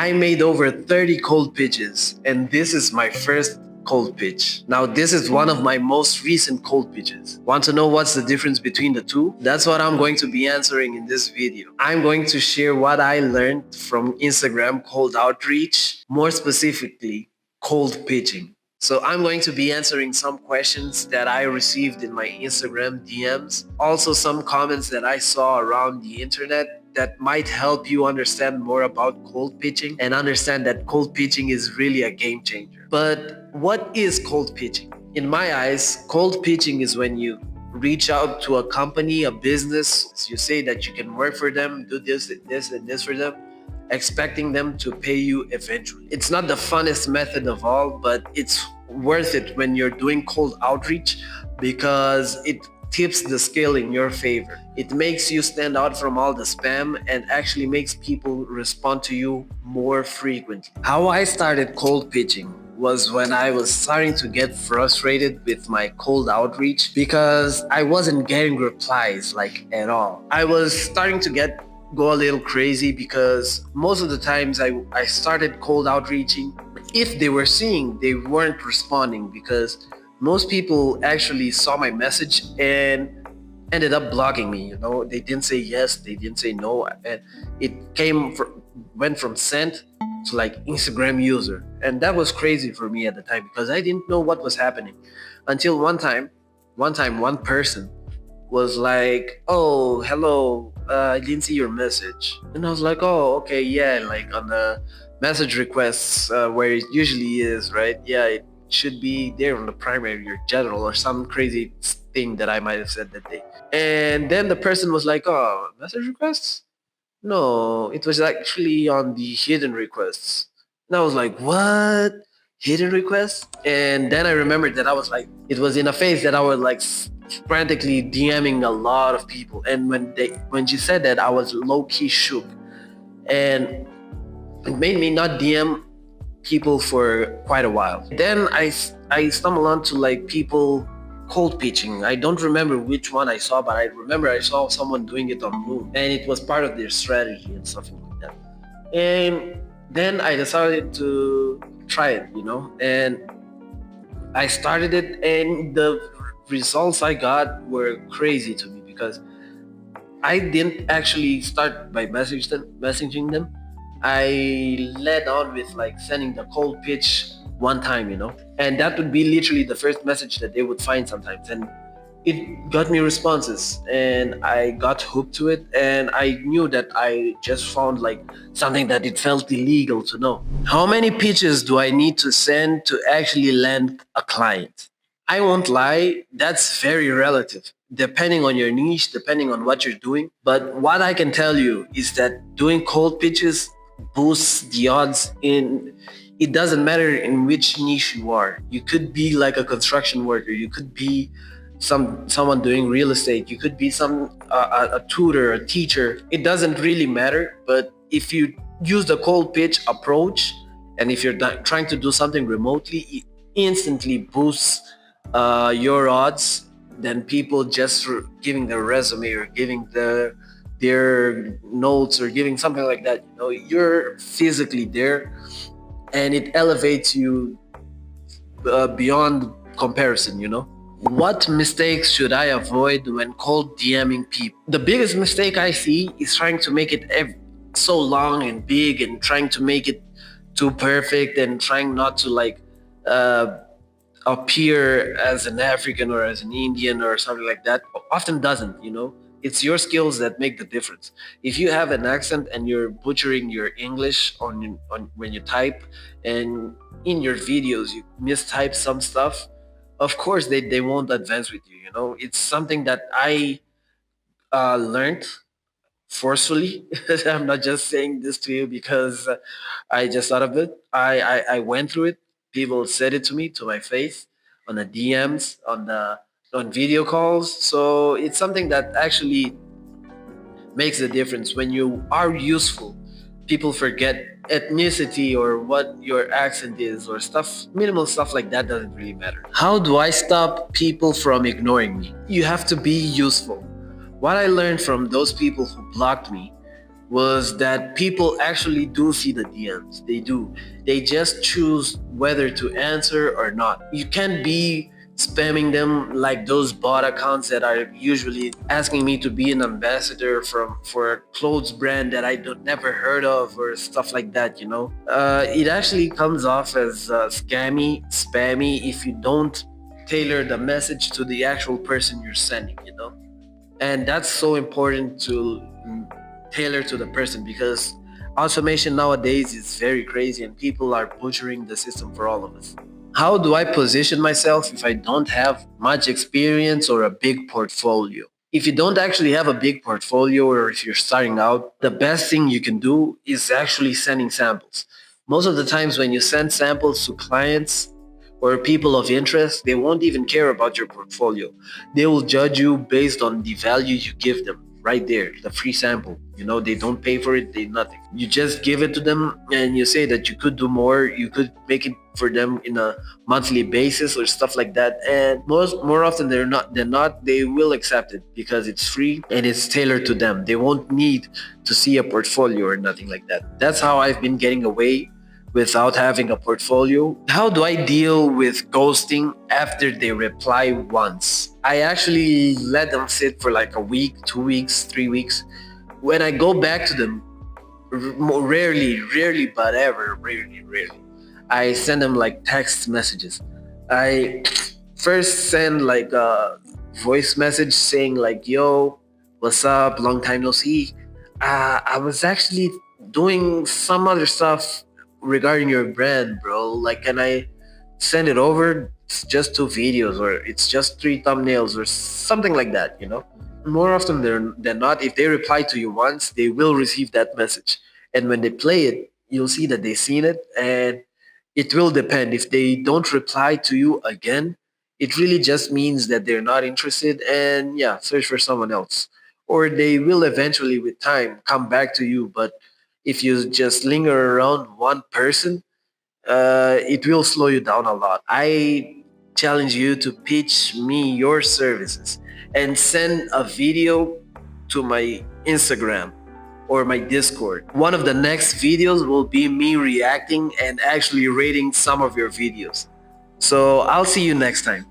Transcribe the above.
I made over 30 cold pitches, and this is my first cold pitch. Now, this is one of my most recent cold pitches. Want to know what's the difference between the two? That's what I'm going to be answering in this video. I'm going to share what I learned from Instagram cold outreach, more specifically, cold pitching. So I'm going to be answering some questions that I received in my Instagram DMs, also some comments that I saw around the internet that might help you understand more about cold pitching and understand that cold pitching is really a game changer. But what is cold pitching? In my eyes, cold pitching is when you reach out to a company, a business, you say that you can work for them, do this, this, and this for them, expecting them to pay you eventually. It's not the funnest method of all, but it's worth it when you're doing cold outreach because it tips the scale in your favor. It makes you stand out from all the spam and actually makes people respond to you more frequently. How I started cold pitching was when I was starting to get frustrated with my cold outreach because I wasn't getting replies like at all. I was starting to go a little crazy because most of the times I started cold outreaching. If they were seeing, they weren't responding because most people actually saw my message and ended up blocking me. They didn't say yes, they didn't say no, and it went from sent to like Instagram user, and that was crazy for me at the time because I didn't know what was happening until one time one person was like, "Oh, hello, I didn't see your message." And I was like, "Oh, okay, yeah," like on the message requests where it usually is, right? Yeah, it should be there on the primary or general or some crazy thing that I might have said that day. And then the person was like, "Oh, message requests? No, it was actually on the hidden requests." And I was like, "What? Hidden requests?" And then I remembered that I was like, it was in a phase that I was like frantically DMing a lot of people. And when she said that, I was low key shook, and it made me not DM people for quite a while. Then I stumbled onto like people cold pitching. I don't remember which one I saw, but I remember I saw someone doing it on Moon, and it was part of their strategy and something like that. And then I decided to try it, and I started it, and the results I got were crazy to me because I didn't actually start by messaging them. I led on with like sending the cold pitch one time, and that would be literally the first message that they would find sometimes. And it got me responses, and I got hooked to it, and I knew that I just found like something that it felt illegal to know. How many pitches do I need to send to actually land a client? I won't lie, that's very relative, depending on your niche, depending on what you're doing. But what I can tell you is that doing cold pitches boosts the odds in it doesn't matter in which niche you are. You could be like a construction worker, you could be someone doing real estate, you could be a tutor, a teacher. It doesn't really matter, but if you use the cold pitch approach and if you're trying to do something remotely, it instantly boosts your odds than people just for giving their resume or giving their notes or giving something like that. You're physically there, and it elevates you beyond comparison. What mistakes should I avoid when cold DMing people? The biggest mistake I see is trying to make it so long and big and trying to make it too perfect and trying not to like appear as an African or as an Indian or something like that. Often doesn't. It's your skills that make the difference. If you have an accent and you're butchering your English on when you type, and in your videos you mistype some stuff, of course they won't advance with you. It's something that I learned forcefully. I'm not just saying this to you because I just thought of it. I went through it. People said it to me to my face on the DMs, on video calls. So it's something that actually makes a difference. When you are useful, people forget ethnicity or what your accent is or stuff. Minimal stuff like that doesn't really matter. How do I stop people from ignoring me? You have to be useful. What I learned from those people who blocked me was that people actually do see the DMs. They do. They just choose whether to answer or not. You can't be spamming them like those bot accounts that are usually asking me to be an ambassador for a clothes brand that I don't never heard of or stuff like that. It actually comes off as scammy, spammy if you don't tailor the message to the actual person you're sending. And that's so important to tailor to the person, because automation nowadays is very crazy and people are butchering the system for all of us. How do I position myself if I don't have much experience or a big portfolio? If you don't actually have a big portfolio, or if you're starting out, the best thing you can do is actually sending samples. Most of the times when you send samples to clients or people of interest, they won't even care about your portfolio. They will judge you based on the value you give them right there, the free sample. They don't pay for it, they nothing. You just give it to them and you say that you could do more, you could make it for them in a monthly basis or stuff like that. And more often they're not, they will accept it because it's free and it's tailored to them. They won't need to see a portfolio or nothing like that. That's how I've been getting away without having a portfolio. How do I deal with ghosting after they reply once? I actually let them sit for like a week, 2 weeks, 3 weeks. When I go back to them, rarely, but ever, rarely, I send them like text messages. I first send like a voice message saying like, "Yo, what's up? Long time no see. I was actually doing some other stuff regarding your brand, bro. Like, can I send it over? It's just 2 videos, or it's just 3 thumbnails, or something like that. More often than not, if they reply to you once, they will receive that message. And when they play it, you'll see that they've seen it. And it will depend. If they don't reply to you again, it really just means that they're not interested, and yeah, search for someone else. Or they will eventually, with time, come back to you. But if you just linger around one person, it will slow you down a lot. I challenge you to pitch me your services and send a video to my Instagram or my Discord. One of the next videos will be me reacting and actually rating some of your videos. So I'll see you next time.